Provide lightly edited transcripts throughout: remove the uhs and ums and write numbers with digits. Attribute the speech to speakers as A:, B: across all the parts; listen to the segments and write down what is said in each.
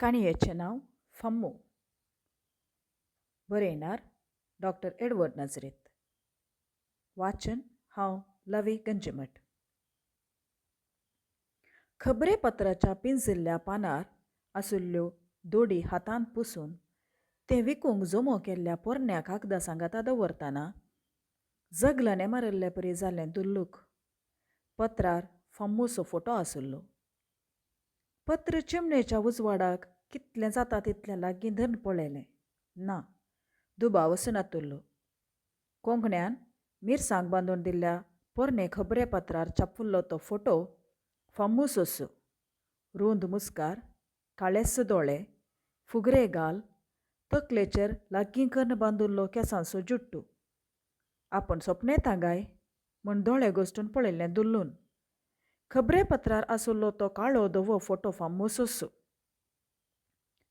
A: काणयेचें नांव फम्मू. बरयणार doctor Edward नजरेत. वाचन हांव लवी गंजिमठ. खबरेपत्राच्या पिंजिल्ल्या पानार आशिल्ल्यो दोडी हातान पुसून ते विकूंक जमो केल्ल्या पोरण्या कागदा सांगाता दवरतना जगलने मारिल्ले परी जालें दुल्लूक. पत्रार फम्मूचो फोटो आशिल्लो. पत्र चिमणेच्या उजवाडाक कितलें जाता तितलें लागीं धरून पळयलें. ना, दुबाव वचनातलो. कोंकण्यान मिरसांग बांदून दिल्ल्या पोरणे खबरेपत्रार छापुल्लो तो फोटो फम्मूचोच. रुंद मुस्कार, काळेस दोळे, फुगरे गाल, तकलेचेर लागीं कन्न बांदिल्लो केंसांचो जुट्टू. आपूण सपनयता गाय म्हूण दोळे घोष्टून पळयल्लें दुल्लून. खबरेपत्रार आशिल्लो तो काळो धवो फोटो फम्मूचोच.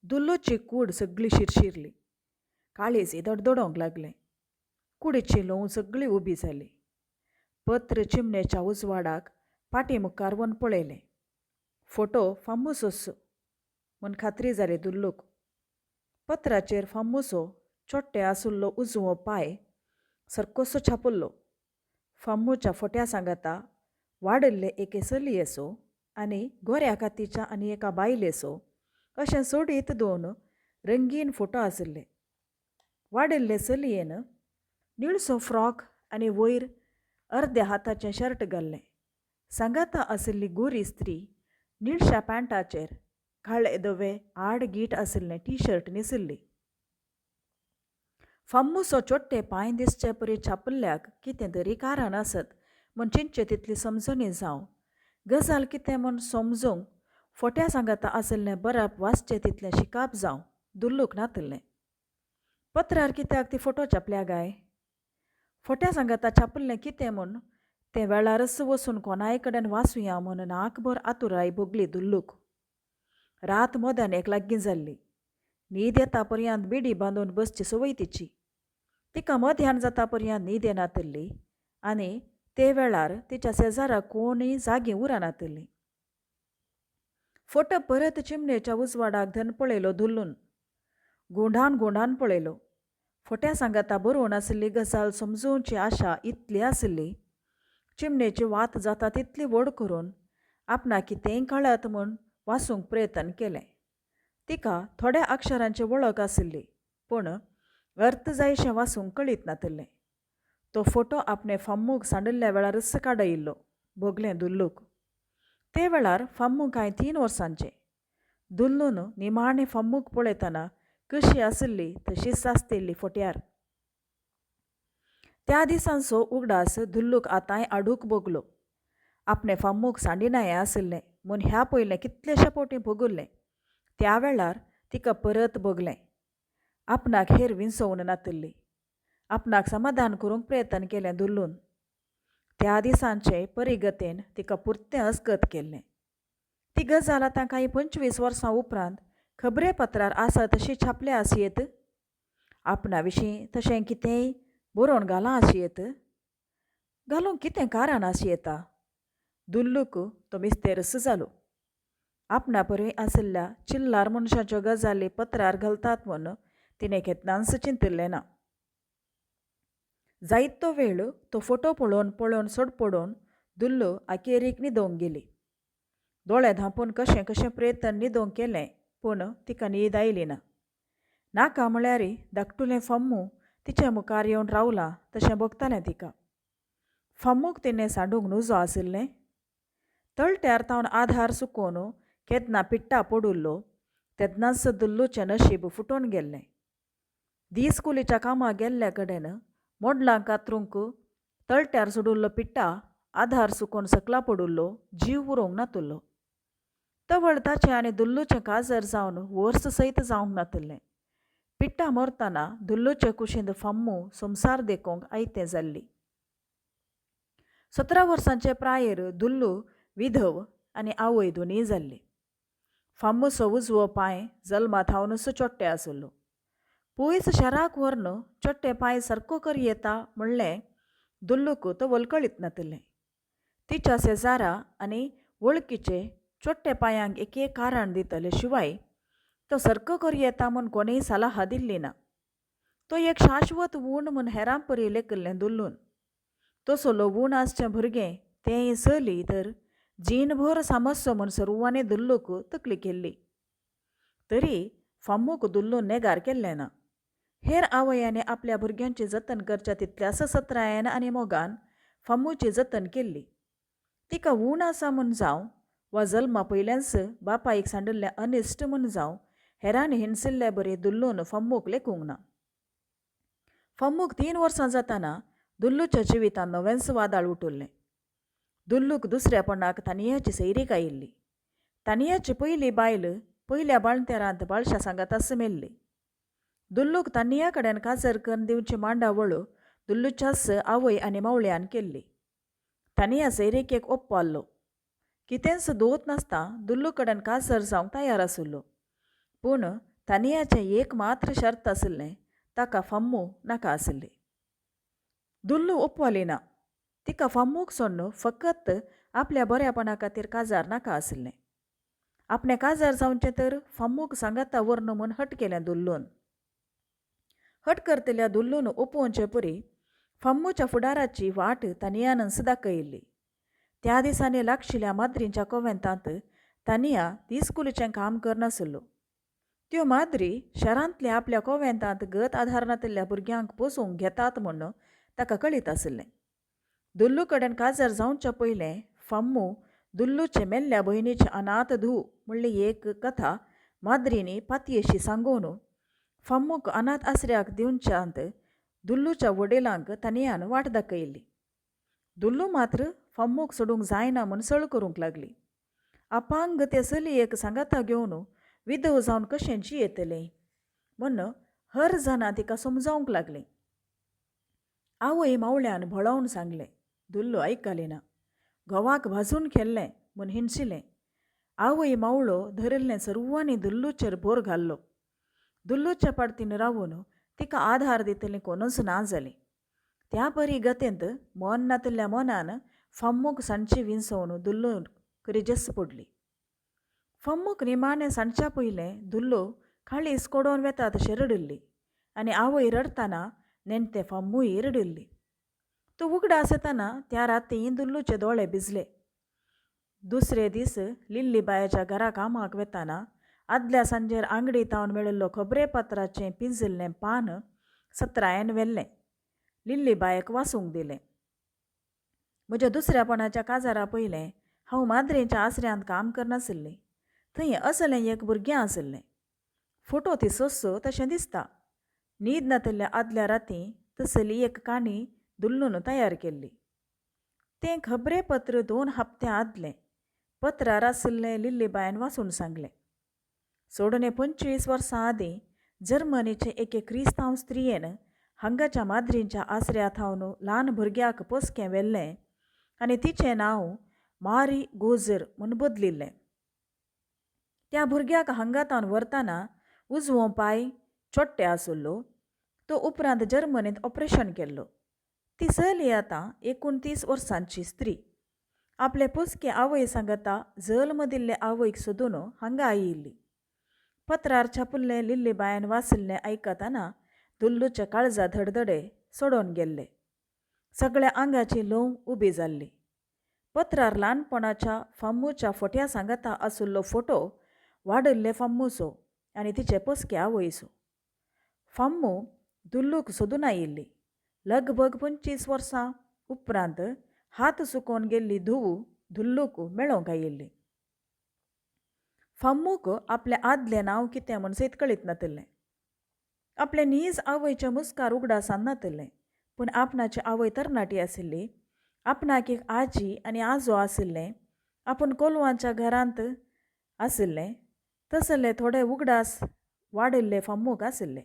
A: दुल्लूची कूड सगळी शिरशिरली. काळीज धडधडोंक लागलें. कुडीची ल्हंव सगळी उबी जाली. पत्र चिमणेच्या उजवाडाक पाटी मुखार वन पळयलें. फोटो फम्मूचोच म्हूण खात्री जाली दुल्लूक. पत्राचेर फम्मूचो चोट्टे आशिल्लो उजवो पाय सारकोसो छापुल्लो. फम्मूच्या फोट्या सांगाता वाडिल्ले एके चलयेचो आनी गोऱ्या कातीच्या आनी एका बायलेचो अशें सोडीत 2 रंगीन फोटो आशिल्ले. वाडिल्ले चलयेन निळसो फ्रॉक आनी वयर अर्द्या हाताचें शर्ट घाल्लें. सांगाता आशिल्ली गोरी स्त्री निळश्या पॅण्टाचेर काळे धवे आड गीट आशिल्लें टी-शर्ट न्हेसिल्ली. फम्मूचो चोट्टे पांय दिसचे परी छापुल्ल्याक कितें तरी कारण आसत म्हूण चिंतचे तितली समजणी जावं, गजाल कितें म्हूण समजूंक फोट्या सांगाता आशिल्लें बरप वाचचें तितलें शिकाप जावं दुल्लूक नातलें. पत्रार कित्याक ती फोटो छापल्या गाय? फोट्या सांगाता छापुल्लें कितें म्हूण तें वेळारच वचून कोणाय कडेन वाचुया म्हूण नाकभर आतुराय भोगली दुल्लूक. रात मोद्यान 1 लागीं जाल्ली. न्हीद येता पर्यंत बिडी बांदून बसची संवय तिची. तिका मध्यान जाता पर्यंत न्हीद येनातली आनी ते वेळार तिच्या शेजाराक कोणूय जागी उरनातली. फोटो परत चिमणेच्या उजवाडाक धन पळयलो दुल्लून. गोंढान पळयलो. फोट्या सांगाता बरोवन आशिल्ली गजाल समजूंची आशा इतली आशिल्ली. चिमणेची वात जाता तितली व्हड करून आपणाक कितेंय कळत म्हूण वाचूंक प्रयत्न केलें. तिका थोड्या अक्षरांची वळख आशिल्ली पूण अर्थ जायशें वाचूंक कळीत नातलें. तो फोटो आपणे फम्मूक सांडिल्ल्या वेळारच काडयिल्लो भोगलें दुल्लूक. ते वेळार फम्मू कांय 3 वर्सांचें. दुल्लून निमाणें फम्मूक पळयतना कशी आशिल्ली तशीच आसतेली फोट्यार. त्या दिसांचो उगडास दुल्लूक आतांय आडूक भोगलो. आपणे फम्मूक सांडिनाय आशिल्लें म्हूण ह्या पयलें कितलेशे फावटी भोगुल्लें. त्या वेळार तिका परत भोगलें. आपणाक हेर विंचोवन नातली. आपणाक समाधान करूंक प्रयत्न केलें दुल्लून. त्या दिसांचे परिगतेन तिका पुर्तें अस्गत केल्लें. ती गजाल आतां कांय 25 वर्सां उपरांत खबरेपत्रार आसा तशी छापल्या आसयेत. आपणा विशीं तशें कितेंय बरोवन घालां आसयेत. घालूंक कितें कारण आसयेता? दुल्लूक तो मिस्तेरस जालो. आपणा परी आशिल्ल्या चिल्लार मनशाच्यो गजाली पत्रार घालतात म्हूण तिणें केन्नाच चिंतिल्लें ना. जायतो वेळ तो फोटो पळोवन सोड पडून दुल्लू आखेरीक न्हिदोंक गेली. दोळे धांपून कशें प्रयत्न न्हिदोंक केलें पूण तिका न्हीद आयली ना. नाका म्हळ्यारय धाकटुलें फम्मू तिचे मुखार येवन रावलां तशें भोगतालें तिका. फम्मूक तिणें सांडूंक नजो आशिल्लें. तळट्यार तावन आधार सुकोवन केदना पिट्टा पडुल्लो तेदनाच दुल्लूचें नशीब फुटोन गेल्लें. दीस कुलीच्या कामाक गेल्ले कडेन मोडलांक कातरूंक तळट्यार सोडुल्लो पिट्टा आधार सुकोवन सकला पडुल्लो जीव उरोंक नातलो. तवळ ताचें आनी दुल्लूचें काजर जावन वर्स सयत जावंक नातलें. पिट्टा मरतना दुल्लूचे कुशींत फम्मू संवसार देखूंक आयतें जाल्ली. 17 वर्सांचे प्रायेर दुल्लू विधव आनी आवय दोनीय जाल्ली. फम्मूचो उजवो पांय जल्मात हावनच चोट्टे आशिल्लो. पयस शाराक व्हरून चोट्टे पांय सारको करी येता म्हणलें दुल्लूक तो कळीत नातलें. तिच्या शेजारा आनी वळखीचे चोट्टे पांयांक एक कारण दितले शिवाय तो सर्क करी येता म्हूण कोणेय सलाह दिल्ली ना. तो एक शाश्वत वूण म्हूण हेरां परी लेकल्लें दुल्लून. तसलो वूण आसचें भुरगें तें चली तर जीणभर समस्यो म्हूण सर्वांनी दुल्लूक तकली केल्ली. तरी फम्मूक दुल्लून नेगार केल्लें ना. हेर आवयांनी आपल्या भुरग्यांची जतन करच्या तितल्याच सत्रायेन आनी मोगान फम्मूची जतन केल्ली. तिका वूण आसा म्हूण जावं वा जल्मा पयल्याच बापायक सांडिल्लें अनिश्ट म्हूण जावं हेरांनी हिणसिल्ले बरी दुल्लून फम्मूक लेखूंक ना. फम्मूक 3 वर्सां जाताना दुल्लूच्या जिवितांत नवेंच वादळ उठुल्लें. दुल्लूक दुसऱ्यापणाक तानियाची सैरीक आयिल्ली. तानियाची पयली बायल पयल्या बाळंतेरांत बाळशा सांगातास मेल्ली. दुल्लूक तानिया कडेन काजर करून दिवची मांडावळ दुल्लूच्याच आवय आनी मावळ्यान केल्ली. तानिया सैरीकेक ओप्पाल्लो. कितेंच दोत नासता दुल्लू कडेन काजर जावंक तयार आसुल्लो. पूण तानियाचें एक मात्र शर्त आसलें, ताका फम्मू नाका आसली. दुल्लू ओप्पाली ना. तिका फम्मूक सोडून फकत आपल्या बऱ्यापणा खातीर काजार नाका आसलें. आपणें काजार जावचें तर फम्मूक सांगाता व्हरन म्हूण हट केलें दुल्लून. हट करतल्या दुल्लून ओपोवचे परी फम्मूच्या फुडाराची वाट तानियानच दाखयिल्ली. त्या दिसांनी लागशिल्ल्या माद्रींच्या कॉव्हेंतांत तानिया तिस्कुलीचें काम करनासलो. त्यो माद्री शारांतल्या आपल्या कॉव्हेंतांत गत आदारनातल्या भुरग्यांक पोसूंक घेतात म्हूण ताका कळीत आसलें. दुल्लू कडेन काजार जावच्या पयलें फम्मू दुल्लूचे मेल्ल्या भयणीचे अनाथ धूव म्हणली एक कथा माद्रींनी पातयेशी सांगून फम्मूक अनाथ आसऱ्याक दिवच्यांत दुल्लूच्या वडिलांक तानियान वाट दाखयिल्ली. दुल्लू मात्र फम्मूक सोडूंक जायना म्हूण सळ करूंक लागली. अपांग ते चलयेक सांगाता घेवन विधव जावन कशें जियेतलें म्हूण हर जाणां तिका समजावंक लागलीं. आवय मावळ्यान भळावन सांगलें. दुल्लू आयकली ना. घोवाक भाजून खेल्लें म्हूण हिणशिलें. आवय मावळो धरिल्लें सर्वांनी दुल्लूचेर भोर घाल्लो. दुल्लूच्या पाडतीन रावून तिका आधार दितलें कोणूच ना जालें. त्या परी गतेंत मन नातल्या मनान फम्मूक सांडची विंसवून दुल्लून करिजेस पडली. फम्मूक निमाणें सांडच्या पयलें दुल्लू काळीस कोडोन वेता तशें रडिल्ली आनी आवय रडतना नेणटे फम्मूय रडिल्ली. तो उगडा आसतना त्या रातीं दुल्लूचे दोळे भिजले. दुसरे दीस लिल्ली बायाच्या घरा कामाक वेताना आदल्या सांजेर आंगडीतावन मेळिल्लो खबरेपत्राचें पिंजिल्लें पान सत्रायेन व्हेल्लें. लिल्ली बायेक वासूंक दिलें. म्हज्या दुसऱ्यापणाच्या काजारा पयलें हांव माद्रेच्या आसऱ्यांत काम करनासलें. थंय असलें एक भुरगें आसलें. फोटो ती सोंसो तशें दिसता. न्हीद नातल्या आदल्या रातीं तसली एक काणी दुल्लून तयार केल्ली. तें खबरेपत्र 2 हप्त्यां आदलें पत्रार आशिल्लें लिल्लीबायन वाचून सांगलें. सोडून 25 वर्सां आदीं जर्मनीचे एके क्रिस्तांव स्त्रियेन हांगाच्या माद्रींच्या आसऱ्यांत थावन ल्हान भुरग्याक पोसकें व्हेल्लें आनी तिचें नांव मारी गोजर म्हूण बदलिल्लें. त्या भुरग्याक हांगातावन व्हरतना उजवो पाय चोट्टे आसुल्लो. तो उपरांत जर्मनींत ऑपरेशन केल्लो. ती चली आतां 29 वर्सांची स्त्री. आपले पोसके आवय सांगता जल्म दिल्ले आवयक सोदून हांगा आयिल्ली. पत्रार छापुल्लें लिल्लीबायन वाचल्लें आयकतना दुल्लूचे काळजा धडधडे सोडून गेल्ले. सगळ्या आंगाची ल्हंव उबी जाल्ली. पत्रार ल्हानपणाच्या फम्मूच्या फोट्या सांगता आसुल्लो फोटो वाडिल्ले फम्मूचो आनी तिचे पोसके आवयचो. फम्मू दुल्लूक सोदून आयिल्ली. लगभग 25 वर्सां उपरांत हात सुकोवन गेल्ली धूव दुल्लूक मेळोंक आयिल्ली. फम्मूक आपलें आदलें नांव कितें म्हूण सयत कळीत नातलें. आपले नीज आवयचे मुस्कार उगडासान नातलें. पूण आपणाची आवय तरणाटी आशिल्ली. आपणाक एक आजी आनी आजो आशिल्लें. आपूण कोलवांच्या घरांत आशिल्लें. तसले थोडे उगडास वाडिल्ले फम्मूक आशिल्ले.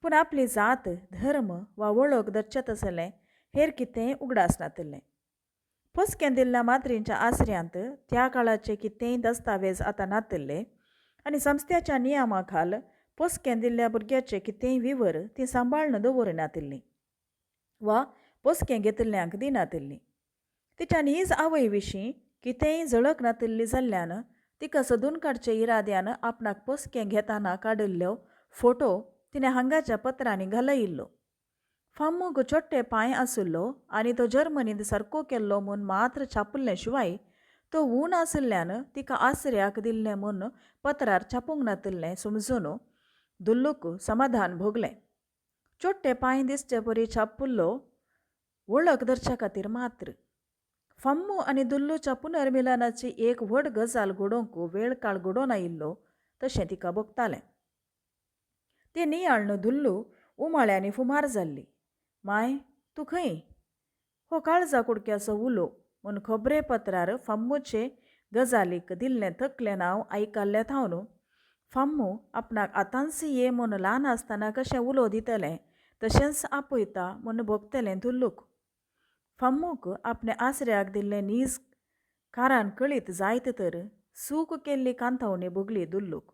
A: पूण आपली जात धर्म वा वळख धरचे तसलें हेर कितेंय उगडास नातलें. पोसकें दिल्ल्या माद्रींच्या आसऱ्यांत त्या काळाचे कितेंय दस्तावेज आतां नातले आनी संस्थेच्या नियमा खाल पोसकें दिल्ल्या भुरग्याचे कितेंय विवर ती सांबाळून दवरनातिल्लीं वा पोसकें घेतिल्ल्यांक दिनातिल्लीं. तिच्या नीज आवय विशीं कितेंय जळक नातिल्ली जाल्ल्यान तिका सोदून काडचे इराद्यान आपणाक पोसकें घेताना काडिल्ल्यो फोटो तिणें हांगाच्या पत्रांनी घालयिल्लो. फाम्मूक छोट्टे पांय आसुल्लो आनी तो जर्मनींत सारको केल्लो म्हूण मात्र छापल्ले शिवाय तो ऊन आशिल्ल्यान तिका आसऱ्याक दिल्लें म्हूण पत्रार छापूंक नातिल्लें समजून दुल्लूक समाधान भोगलें. छोट्टे पांय दिसचे परी छापुल्लो वळख धरचे खातीर मात्र. फाम्मू आनी दुल्लूच्या पुनर्मिलनाची एक व्हड गजाल घडोवंक वेळ काळ घडोवन आयिल्लो तशें तिका भोगतालें. तें नियाळन दुल्लू उमाळ्यांनी फुमार जाल्ली. माय तूं खंय? हो काळजा कुडक्याचो उलो म्हूण खबरे पत्रार फाम्मूचे गजालीक दिल्लें तकलें नांव आयकल्लें थावन फाम्मू आपणाक आतांच ये म्हूण ल्हान आसतना कशें उलो दितलें तशेंच आपयता म्हूण भोगतलें दुल्लूक. फाम्मूक आपणे आसऱ्याक दिल्लें नीज कारान कळीत जायत तर सूक केल्ली कांथावणी भोगली दुल्लूक.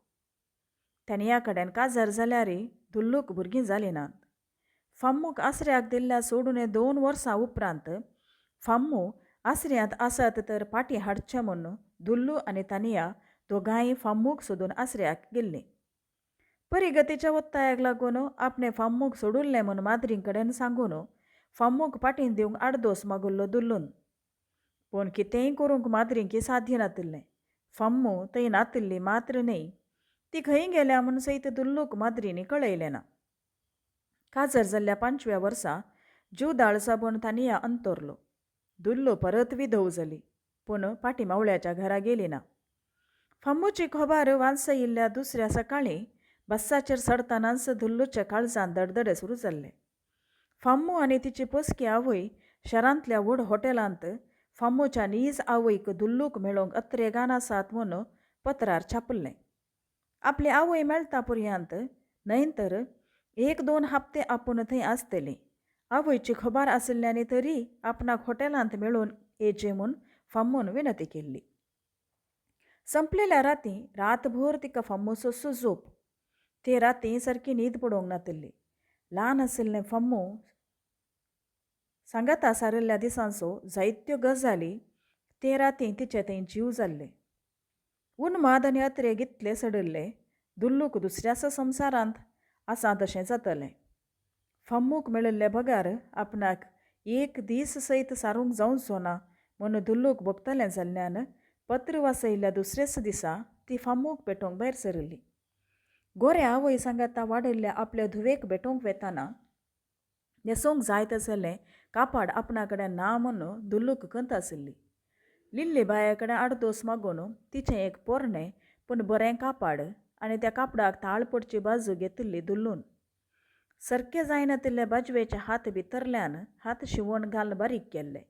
A: तेन्या कडेन काजार जाल्यारय दुल्लूक भुरगीं जालीं नात. फाम्मूक आसऱ्याक दिल्ल्या सोडून 2 वर्सां उपरांत फाम्मू आसऱ्यांत आसत तर पाटी हाडचें म्हूण दुल्लू आनी तानिया दोगांय फाम्मूक सोदून आसऱ्याक गेल्लीं. परिगतीच्या वत्तायाक लागून आपणे फाम्मूक सोडुल्लें म्हूण माद्री कडेन सांगून फाम्मूक पाटीन दिवंक आडदोस मागुल्लो दुल्लून. पूण कितेंय करूंक माद्रींक साध्य नातिल्लें. फाम्मू थंय नातिल्ली मात्र न्हय. ती खंय गेल्या म्हूण सयत दुल्लूक माद्रींनी कळयलें ना. काजार जाल्ल्या 5व्या वर्सा जीवदाळ साबून तानिया अंतरलो. दुल्लू परत विधव जाली पूण पाटीमावळ्याच्या घरा गेली ना. फाम्मूची खबर वाचयिल्ल्या दुसऱ्या सकाळीं बस्साचेर चडटनाच दुल्लूच्या काळजांत धडधडे सुरू जाल्ले. फाम्मू आनी तिची पोसकी आवय शारांतल्या व्हड हॉटेलांत फाम्मूच्या नीज आवयक दुल्लूक मेळोवंक अत्रेगान आसात म्हूण पत्रार छापल्लें. आपली आवय मेळटा पर्यंत न्हय तर 1-2 हप्ते आपूण थंय आसतलीं. आवयची खबर आशिल्ल्यानी तरी आपणाक हॉटेलांत मेळून येचें म्हूण फाम्मून विनंती केल्ली. संपलेल्या रातीं रातभर तिका फाम्मूचो जोप. ते रातीं सारकी न्हीद पडोवंक नातिल्ली. ल्हान आशिल्लें फाम्मू सांगाता सारिल्ल्या दिसांचो जायत्यो गजाली ते रातीं तिचे थंय जीव जाल्ले. उन्माद आनी अत्रे गितले सडिल्ले. दुल्लूक दुसऱ्याच संवसारांत आसा तशें जातलें. फाम्मूक मेळिल्ले भगार आपणाक एक दीस सयत सारूंक जावचो ना म्हूण दुल्लूक भोगतलें जाल्ल्यान पत्र वाचयिल्ल्या दुसरेच दिसा ती फाम्मूक भेटोवंक भायर सरिल्ली. गोऱ्या आवय सांगाता वाडिल्ल्या आपल्या धुवेक भेटोवंक वेताना न्हेसोवंक जायत आसलें कापड आपणा कडेन ना म्हूण दुल्लूक खंत आशिल्ली. लिल्ली बाये कडेन आडदोस मागून तिचें एक पोरणें पूण बरें कापड आनी त्या कापडाक ताळ पडची बाजू घेतिल्ली दुल्लून. सारके जायनातिल्ले बाजवेचे हात भितरल्यान हात शिवण घाल बारीक केल्ले.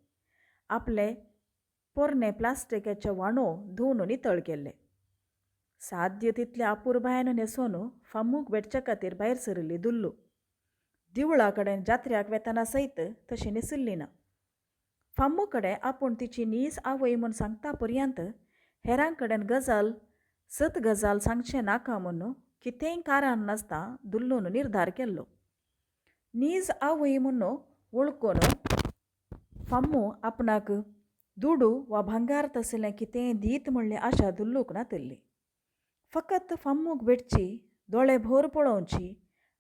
A: आपले पोरणे प्लास्टिकाचे वाणो धुवन नितळ केल्ले. साध्य तितले आपुरबायेन न्हेसोन फाम्मूक भेटचे खातीर भायर सरिल्ली दुल्लू. दिवळा कडेन जात्र्याक वेताना सयत तशी न्हेसिल्ली ना. फाम्मू कडेन आपूण तिची नीज आवय म्हूण सांगता पर्यंत हेरां कडेन सत गजाल सांगचें नाका म्हूण कितेंय कारण नासता दुल्लून निर्धार केल्लो. नीज आवय म्हूण वळखून फाम्मू आपणाक दुडू वा भांगार तसलें कितेंय दीत म्हणली आशा दुल्लूक नातिल्ली. फकत फाम्मूक भेटची, दोळे भर पळोवची,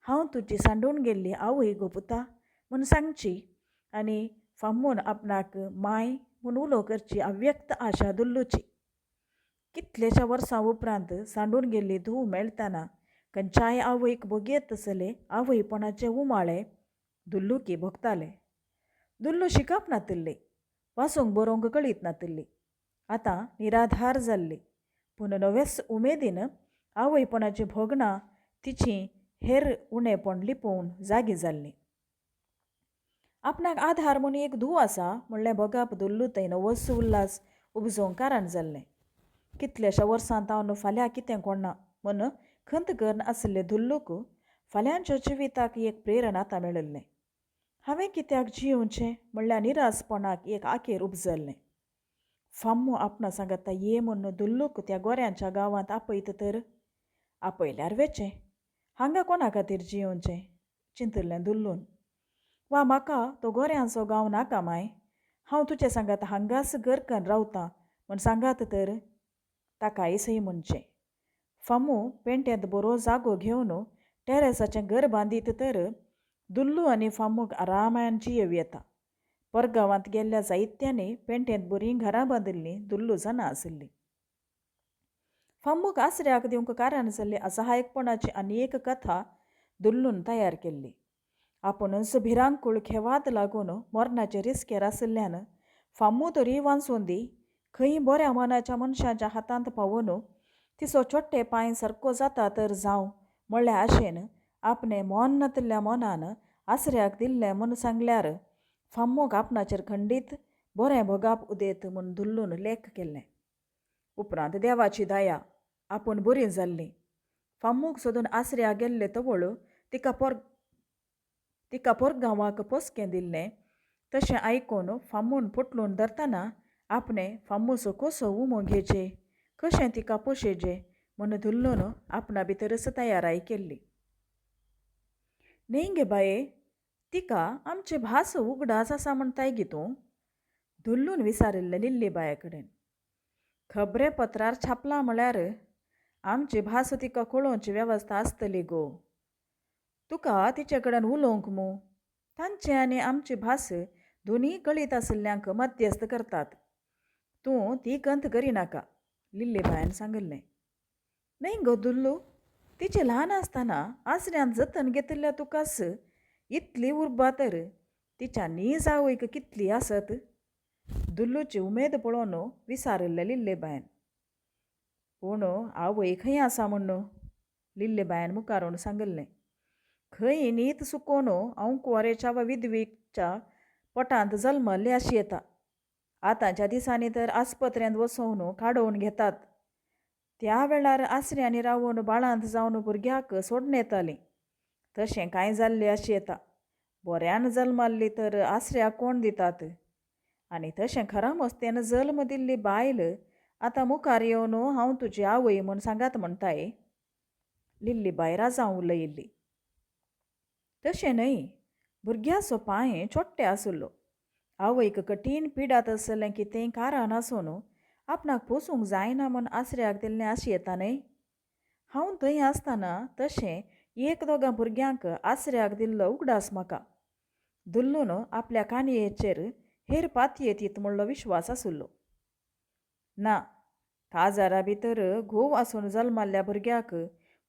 A: हांव तुजी सांडून गेल्ली आवय गो पुता म्हूण सांगची आनी फाम्मून आपणाक माय म्हूण उलो करची अव्यक्त आशा दुल्लूची. कितलेशा वर्सां उपरांत सांडून गेल्ली धूव मेळटना खंयच्याय आवयक भोगयत तसले आवयपणाचे उमाळे दुल्लूकी भोगताले. दुल्लू शिकप नातिल्ली, वाचूंक बरोवंक कळीत नातिल्ली. आतां निराधार जाल्ली पूण नवेच उमेदीन आवयपणाची भोगणां तिचीं हेर उणेपण लिपोवन जागी जाल्लीं. आपणाक आधार म्हूण एक धूव आसा म्हणलें भोगप दुल्लू थंय नवोच उल्हास उपजोवंक कारण जाल्लें. कितलेशा वर्सां तावन फाल्यां कितें कोणा म्हूण खंत करन आशिल्ले दुल्लूक फाल्यांच्या जिविताक एक प्रेरणाता मेळिल्लें. हांवें कित्याक जियोवचें म्हणल्यार निरासपणाक एक आखेर उपजल्लें. फाम्मू आपणा सांगता ये म्हूण दुल्लूक त्या गोऱ्यांच्या गांवांत आपयत तर आपयल्यार वेचें. हांगा कोणा खातीर जियोवचें चिंतलें दुल्लून. वा म्हाका तो गोऱ्यांचो गांव नाका माय, हांव तुजे सांगात हांगाच घर करून रावतां म्हूण सांगात तर ताकाय सई म्हणचे. फामू पेंट्यांत बरो जागो घेवन टेरेसाचें घर बांदीत तर दुल्लू आनी फामूक आरामान जियेव येता. परगांवांत गेल्ल्या जायत्यांनी पेंट्यांत बरीं घरां बांदिल्लीं दुल्लू जाणा आशिल्लीं. फामूक आसऱ्याक दिवंक कारण जाल्ली असहायकपणाची आनी एक कथा दुल्लून तयार केल्ली. आपुणूच भिरांकूळ खेवाद लागून मरणाचे रिस्केर आशिल्ल्यान फामू तरी वांचून दी खंय बऱ्या मनाच्या मनशाच्या हातांत पावून तिचो छोट्टे पांय सारको जाता तर जावं म्हणल्या आशेन आपणे मोन्नतल्या मनान आसऱ्याक दिल्लें म्हूण सांगल्यार फामूक आपणाचेर खंडीत बरें भोगाप उदेत म्हूण दुल्लून लेख केल्लें. उपरांत देवाची दया आपूण बरीं जाल्लीं. फामूक सोदून आसऱ्याक गेल्ले तवळ तिका परगांवाक पोसकें दिल्लें. तशें आयकून फामून फुटलून धरतना आपणें फामूचो कसो उमो घेवचें कशें तिका पोशेचें म्हूण दुल्लून आपणा भितरच तयाराय केल्ली. न्ही गे बाये, तिका आमचे भास उगडास आसा म्हणटाय गी तूं? दुल्लून विचारिल्लें लिल्ली बाये कडेन. खबरे पत्रार छापलां म्हळ्यार आमची भास तिका कळोवची वेवस्था आसतली गो. तुका तिचे कडेन उलोवंक मू. तांचे आनी आमची भास दोनी कळीत आशिल्ल्यांक मध्यस्थ करतात. तूं ती गंत करिनाका, लिल्ली बायन सांगलें. न्ही गो दुल्लू, तिचे ल्हान आसतना आसऱ्यांत जतन घेतिल्ल्या तुकास इतली उर्बा तर तिच्या नीज आवयक कितली आसत? दुल्लूची उमेद पळोवन विचारिल्लें लिल्ले बायन. पूण आवय खंय आसा म्हूण लिल्ले बायन मुखारून सांगलें. खंय नीत सुकोवन अंकुवारेच्या वा विधवीच्या पोटांत जल्मल्ले अशी येता. आतांच्या दिसांनी तर आस्पत्र्यांत वचोवन काडोवन घेतात. त्या वेळार आसऱ्यांनी रावून बाळांत जावन भुरग्याक सोडून येतालीं. तशें कांय जाल्लें अशी येता. बऱ्यान जल्माल्ली तर आसऱ्याक कोण दितात. आनी तशें खरा मस्तेन जल्म दिल्ली बायल आतां मुखार येवन हांव तुजी आवय म्हूण सांगात म्हणटाय. लिल्ली बाय राजावन उलयल्ली. तशें न्हय, भुरग्याचो पांय छोट्टे आसलो. आवयक कठीण पिडात आसलें कितेंय कारण आसून आपणाक पोसूंक जायना म्हूण आसऱ्याक दिल्लें अशी येता न्हय. हांव थंय आसतना तशें एक दोगां भुरग्यांक आसऱ्याक दिल्लो उगडास म्हाका. दुल्लून आपल्या काणयेचेर हेर पातयेत येतीत म्हणलो विश्वास आसलो. ना, काजारा भितर घोव आसून जल्माल्ल्या भुरग्याक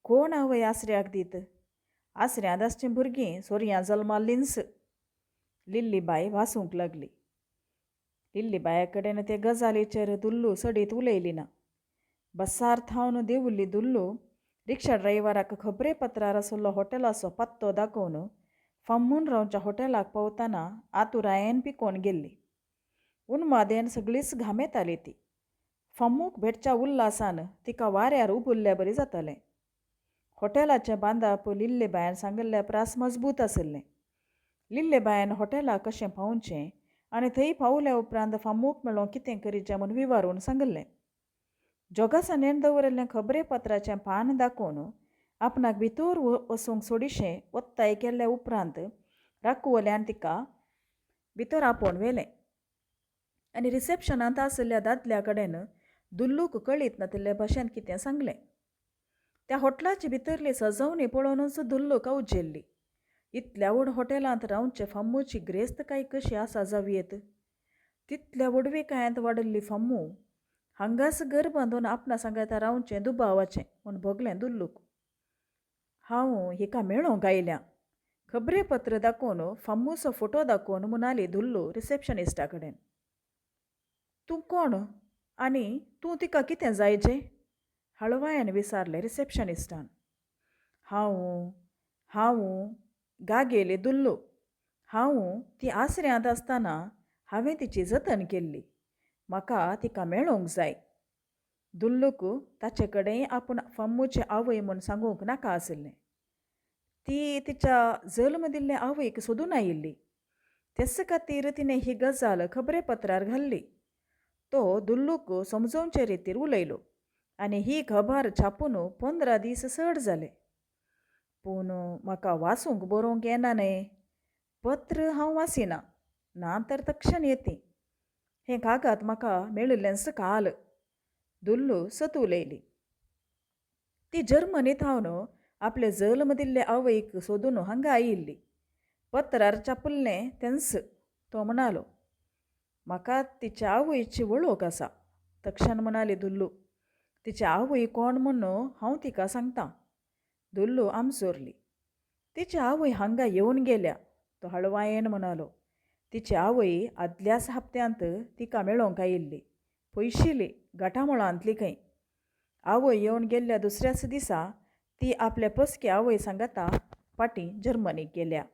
A: कोण आवय आसऱ्याक दीत? आसऱ्यांत आसचीं भुरगीं सोर्यां जल्माल्लींच, लिल्ली बाय भासूंक लागली. लिल्ली बाये कडेन ते गजालीचेर दुल्लू सडीत उलयली ना. बसार थावन देंवल्ली दुल्लू रिक्षा ड्रायव्हराक खबरे पत्रार आसलो हॉटेलाचो पत्तो दाखोवन फामून रावच्या हॉटेलाक पावतना आतुरायेन पिकोवन गेल्ली. उन्मादेन सगळीच घामेताली ती. फामूक भेटच्या उल्हासान तिका वाऱ्यार उबुल्ल्या बरी जातालें. हॉटेलाचें बांदप लिल्ले बायन सांगल्ल्या प्रास मजबूत आशिल्लें. लिल्ले बायन हॉटेलाक कशें पावचें आनी थंय पावल्या उपरांत फामूक मेळोवन कितें करीचें म्हूण विवारून सांगलें. जोगासानेन दवरिल्लें खबरे पत्राचें पान दाखोवन आपणाक भितर वचूंक सोडिशें वत्ताय केल्ल्या उपरांत राखुवल्यान तिका भितर आपोवन व्हेलें आनी रिसेप्शनांत आशिल्ल्या दादल्या कडेन दुल्लूक कळीत नातिल्ले भाशेन कितें सांगलें. त्या हॉटेलाची भितरली सजवणी पळोवनूच दुल्लूक आवजेल्ली. इतल्या व्हड हॉटेलांत रावचे फामूची ग्रेस्तकाय कशी आसा जावयेत. तितल्या वडविकायेंत वाडिल्ली फामू हांगास घर बांदून आपणा सांगाता रावचें दुबावाचें म्हूण भोगलें दुल्लूक. हांव हिका मेळोंक आयल्यां. खबरे पत्र दाखोवन फामूचो फोटो दाखोवन म्हणाली दुल्लू रिसेप्शनिस्टा कडेन. तूं कोण आनी तूं तिका कितें जायचें? हळवायेन विचारलें रिसेप्शनिस्टान. हांव गागेली दुल्लू. हांव ती आसऱ्यांत आसतना हांवें तिची जतन केल्ली. म्हाका तिका मेळोंक जाय. दुल्लूक ताचे कडेन आपूण फामूची आवय म्हूण सांगूंक नाका आशिल्लें. ती तिच्या जल्म दिल्ले आवयक सोदून आयिल्ली. तेच खातीर तिणें ही गजाल खबरे पत्रार घाल्ली. तो दुल्लूक समजोवचे रितीर उलयलो आनी ही खबर छापून 15 दीस चड जाले. पूण म्हाका वाचूंक बरोवंक येना न्ही. पत्र हांव वाचिना, ना तर तक्षण येती. हें कागद म्हाका मेळिल्लेंच काल. दुल्लू सत उलयली. ती जर्मनीत हावन आपले जल्म दिल्ले आवयक सोदून हांगा आयिल्ली. पत्रार छापल्लें तेंच. तो म्हणालो, म्हाका तिच्या आवयची वळख आसा. तक्षण म्हणाली दुल्लू, तिची आवय कोण म्हूण हांव तिका सांगतां. दुल्लू आमसोरली. तिची आवय हांगा येवन गेल्या. तो हळवायेन म्हणालो. तिची आवय आदल्याच हप्त्यांत तिका मेळोंक आयिल्ली. पयशिली, घाटामळांतली खंय. आवय येवन गेल्ल्या दुसऱ्याच दिसा ती आपल्या पसके आवय सांगाता फाटीं जर्मनीक गेल्या.